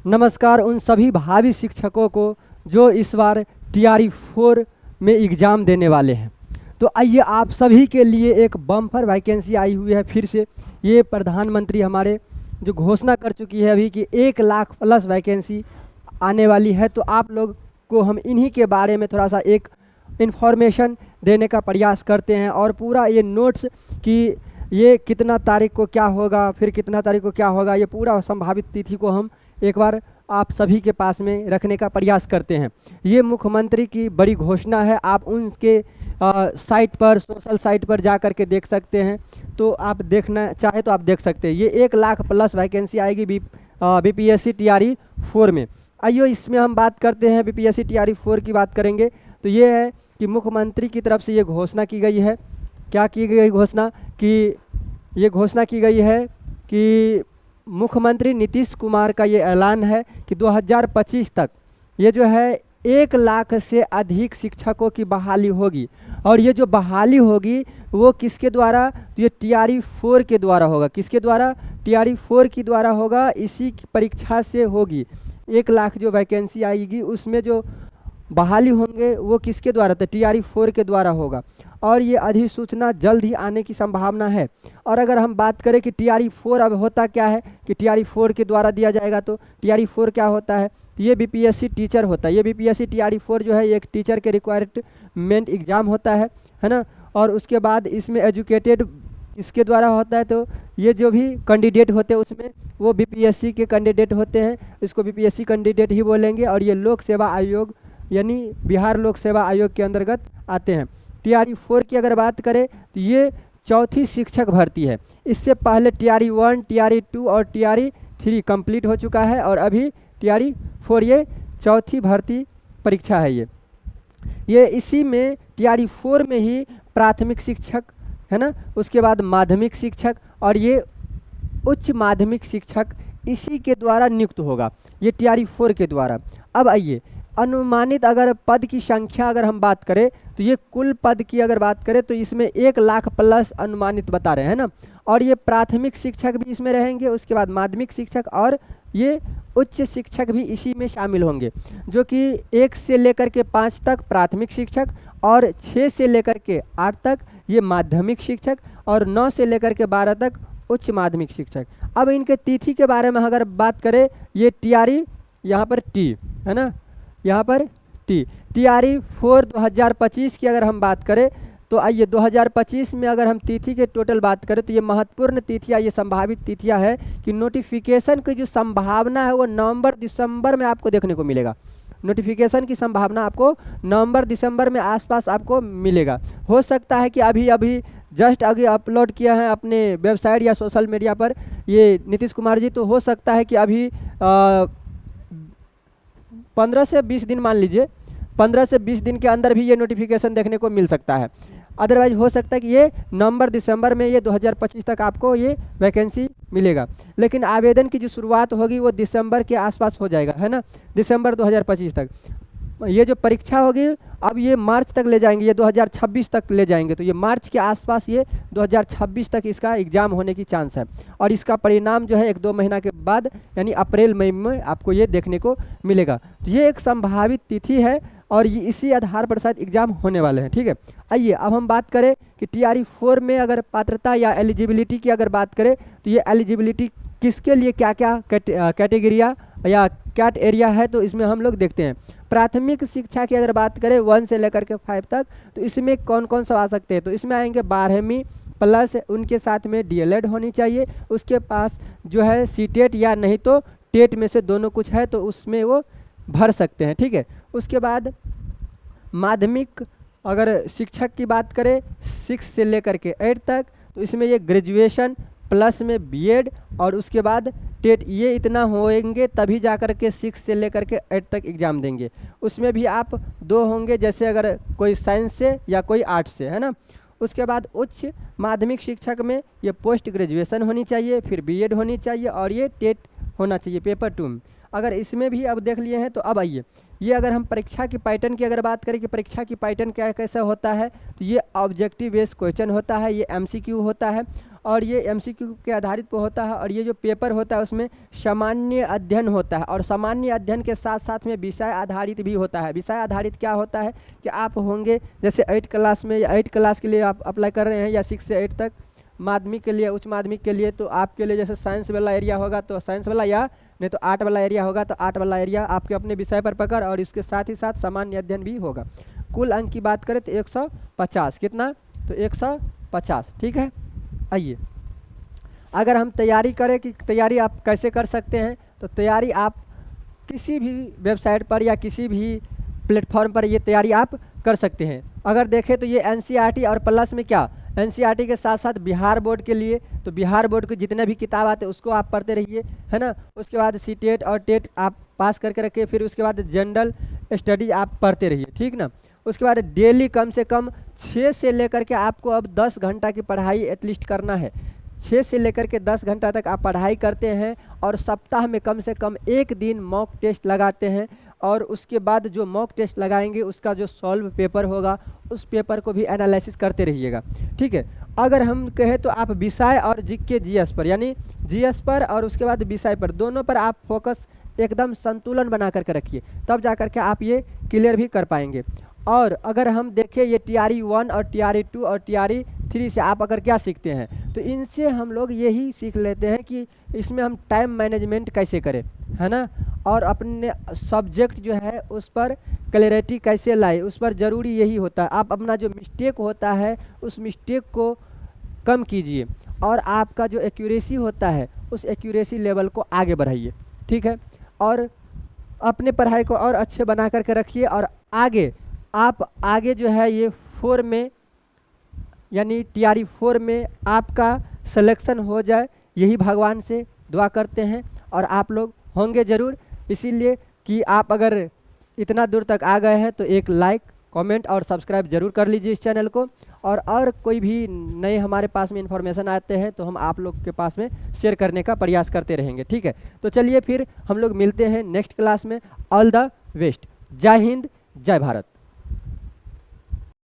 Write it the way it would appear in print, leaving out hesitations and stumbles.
नमस्कार उन सभी भावी शिक्षकों को जो इस बार TRE 4 में एग्ज़ाम देने वाले हैं। तो आइए आप सभी के लिए एक बम्पर वैकेंसी आई हुई है। फिर से ये प्रधानमंत्री हमारे जो घोषणा कर चुकी है अभी कि 1 लाख प्लस वैकेंसी आने वाली है। तो आप लोग को हम इन्हीं के बारे में थोड़ा सा एक इन्फॉर्मेशन देने का प्रयास करते हैं और पूरा ये नोट्स कि ये कितना तारीख को क्या होगा, फिर कितना तारीख को क्या होगा, ये पूरा संभावित तिथि को हम एक बार आप सभी के पास में रखने का प्रयास करते हैं। ये मुख्यमंत्री की बड़ी घोषणा है। आप उनके साइट पर, सोशल साइट पर जा कर के देख सकते हैं। तो आप देखना चाहे तो आप देख सकते हैं। ये 1 लाख प्लस वैकेंसी आएगी BPSC TRE 4 में। आइए इसमें हम बात करते हैं। BPSC TRE 4 की बात करेंगे तो ये है कि मुख्यमंत्री की तरफ से ये घोषणा की गई है। क्या की गई घोषणा? कि ये घोषणा की गई है कि मुख्यमंत्री नीतीश कुमार का ये ऐलान है कि 2025 तक ये जो है 1 लाख से अधिक शिक्षकों की बहाली होगी। और ये जो बहाली होगी वो किसके द्वारा? तो ये TRE 4 के द्वारा होगा। किसके द्वारा? TRE 4 के द्वारा होगा। इसी की परीक्षा से होगी। 1 लाख जो वैकेंसी आएगी उसमें जो बहाली होंगे वो किसके द्वारा? तो TRE 4 के द्वारा होगा। और ये अधिसूचना जल्द ही आने की संभावना है। और अगर हम बात करें कि TRE 4 अब होता क्या है कि TRE 4 के द्वारा दिया जाएगा, तो TRE 4 क्या होता है? तो ये BPSC टीचर होता है। ये BPSC TRE 4 जो है एक टीचर के रिक्वायरमेंट एग्ज़ाम होता है ना। और उसके बाद इसमें एजुकेटेड इसके द्वारा होता है। तो ये जो भी कैंडिडेट होते हैं उसमें वो BPSC के कैंडिडेट होते हैं। इसको BPSC कैंडिडेट ही बोलेंगे। और ये लोक सेवा आयोग यानी बिहार लोक सेवा आयोग के अंतर्गत आते हैं। TRE 4 की अगर बात करें तो ये चौथी शिक्षक भर्ती है। इससे पहले TRE 1, TRE 2 और TRE 3 कंप्लीट हो चुका है और अभी TRE 4 ये चौथी भर्ती परीक्षा है। ये इसी में TRE 4 में ही प्राथमिक शिक्षक है ना, उसके बाद माध्यमिक शिक्षक और ये उच्च माध्यमिक शिक्षक इसी के द्वारा नियुक्त होगा, ये TRE 4 के द्वारा। अब आइए अनुमानित अगर पद की संख्या अगर हम बात करें तो ये कुल पद की अगर बात करें तो इसमें 1 लाख प्लस अनुमानित बता रहे हैं ना। और ये प्राथमिक शिक्षक भी इसमें रहेंगे, उसके बाद माध्यमिक शिक्षक और ये उच्च शिक्षक भी इसी में शामिल होंगे, जो कि 1 से लेकर के 5 तक प्राथमिक शिक्षक और 6 से लेकर के 8 तक ये माध्यमिक शिक्षक और 9 से लेकर के 12 तक उच्च माध्यमिक शिक्षक। अब इनके तिथि के बारे में अगर बात करें, ये TRE यहाँ पर T है ना, यहाँ पर TRE 4 2025 की अगर हम बात करें तो आइए 2025 में अगर हम तिथि के टोटल बात करें तो ये महत्वपूर्ण तिथियाँ, ये संभावित तिथियाँ है कि नोटिफिकेशन की जो संभावना है वो नवंबर-दिसंबर में आपको देखने को मिलेगा। नोटिफिकेशन की संभावना आपको नवंबर-दिसंबर में आसपास आपको मिलेगा। हो सकता है कि अभी जस्ट आगे अपलोड किया है अपने वेबसाइट या सोशल मीडिया पर ये नीतीश कुमार जी, तो हो सकता है कि अभी 15 से 20 दिन, मान लीजिए 15 से 20 दिन के अंदर भी ये नोटिफिकेशन देखने को मिल सकता है। अदरवाइज हो सकता है कि ये नवंबर-दिसंबर में ये 2025 तक आपको ये वैकेंसी मिलेगा। लेकिन आवेदन की जो शुरुआत होगी वो दिसंबर के आसपास हो जाएगा, है ना, दिसंबर 2025 तक। ये जो परीक्षा होगी अब ये मार्च तक ले जाएंगे, ये 2026 तक ले जाएंगे। तो ये मार्च के आसपास ये 2026 तक इसका एग्ज़ाम होने की चांस है। और इसका परिणाम जो है 1-2 महीना के बाद यानी अप्रैल-मई में आपको ये देखने को मिलेगा। तो ये एक संभावित तिथि है और ये इसी आधार पर शायद एग्ज़ाम होने वाले हैं। ठीक है, आइए अब हम बात करें कि TRE 4 में अगर पात्रता या एलिजिबिलिटी की अगर बात करें तो ये एलिजिबिलिटी किसके लिए क्या क्या कैटेगरिया या कैट एरिया है, तो इसमें हम लोग देखते हैं। प्राथमिक शिक्षा की अगर बात करें 1 से लेकर के 5 तक, तो इसमें कौन कौन सा आ सकते हैं? तो इसमें आएंगे 12वीं प्लस उनके साथ में DLED होनी चाहिए, उसके पास जो है CTET या नहीं तो टेट में से दोनों कुछ है तो उसमें वो भर सकते हैं। ठीक है, उसके बाद माध्यमिक अगर शिक्षक की बात करें 6 से लेकर के 8 तक, तो इसमें ये ग्रेजुएशन प्लस में BEd और उसके बाद टेट, ये इतना होंगे तभी जा कर के 6 से लेकर के 8 तक एग्ज़ाम देंगे। उसमें भी आप 2 होंगे, जैसे अगर कोई साइंस से या कोई आर्ट्स से, है ना। उसके बाद उच्च माध्यमिक शिक्षक में ये पोस्ट ग्रेजुएशन होनी चाहिए, फिर BEd होनी चाहिए और ये टेट होना चाहिए पेपर 2 में। अगर इसमें भी अब देख लिए हैं तो अब आइए ये अगर हम परीक्षा की पैटर्न की अगर बात करें कि परीक्षा की पैटर्न क्या कैसा होता है, तो ये ऑब्जेक्टिव बेस्ड क्वेश्चन होता है, ये MCQ होता है और ये एमसीक्यू के आधारित पे होता है। और ये जो पेपर होता है उसमें सामान्य अध्ययन होता है, और सामान्य अध्ययन के साथ साथ में विषय आधारित भी होता है। विषय आधारित क्या होता है कि आप होंगे जैसे 8 क्लास में, या 8 क्लास के लिए आप अप्लाई कर रहे हैं, या 6 से 8 तक माध्यमिक के लिए, उच्च माध्यमिक के लिए, तो आपके लिए जैसे साइंस वाला एरिया होगा तो साइंस वाला, या नहीं तो आर्ट वाला एरिया होगा तो आर्ट वाला एरिया आपके अपने विषय पर पकड़, और इसके साथ ही साथ सामान्य अध्ययन भी होगा। कुल अंक की बात करें तो 150, कितना, तो 150, ठीक है। आइए, अगर हम तैयारी करें कि तैयारी आप कैसे कर सकते हैं, तो तैयारी आप किसी भी वेबसाइट पर या किसी भी प्लेटफॉर्म पर ये तैयारी आप कर सकते हैं। अगर देखें तो ये एनसीईआरटी और प्लस में क्या, एनसीईआरटी के साथ साथ बिहार बोर्ड के लिए, तो बिहार बोर्ड के जितने भी किताब आते हैं उसको आप पढ़ते रहिए, है ना। उसके बाद सीटेट और टेट आप पास करके रखिए, फिर उसके बाद जनरल स्टडी आप पढ़ते रहिए, ठीक ना। उसके बाद डेली कम से कम 6 से लेकर के आपको अब 10 घंटा की पढ़ाई एटलीस्ट करना है। 6 से लेकर के 10 घंटा तक आप पढ़ाई करते हैं, और सप्ताह में कम से कम 1 दिन मॉक टेस्ट लगाते हैं, और उसके बाद जो मॉक टेस्ट लगाएंगे उसका जो सॉल्व पेपर होगा उस पेपर को भी एनालिसिस करते रहिएगा, ठीक है। अगर हम कहें तो आप विषय और जीके जीएस पर, यानी जीएस पर और उसके बाद विषय पर, दोनों पर आप फोकस एकदम संतुलन बना करके रखिए, तब जा करके आप ये क्लियर भी कर पाएंगे। और अगर हम देखें ये TRE 1 और TRE 2 और TRE 3 से आप अगर क्या सीखते हैं, तो इनसे हम लोग यही सीख लेते हैं कि इसमें हम टाइम मैनेजमेंट कैसे करें, है ना, और अपने सब्जेक्ट जो है उस पर क्लैरिटी कैसे लाए, उस पर ज़रूरी यही होता है। आप अपना जो मिस्टेक होता है उस मिस्टेक को कम कीजिए, और आपका जो एक्यूरेसी होता है उस एक्यूरेसी लेवल को आगे बढ़ाइए, ठीक है। और अपने पढ़ाई को और अच्छे बना करके रखिए, और आगे जो है ये 4 में, यानी TRE 4 में आपका सिलेक्शन हो जाए, यही भगवान से दुआ करते हैं, और आप लोग होंगे ज़रूर। इसीलिए कि आप अगर इतना दूर तक आ गए हैं तो एक लाइक, कमेंट और सब्सक्राइब ज़रूर कर लीजिए इस चैनल को, और कोई भी नए हमारे पास में इन्फॉर्मेशन आते हैं तो हम आप लोग के पास में शेयर करने का प्रयास करते रहेंगे, ठीक है। तो चलिए फिर हम लोग मिलते हैं नेक्स्ट क्लास में। All the best. जय हिंद, जय भारत।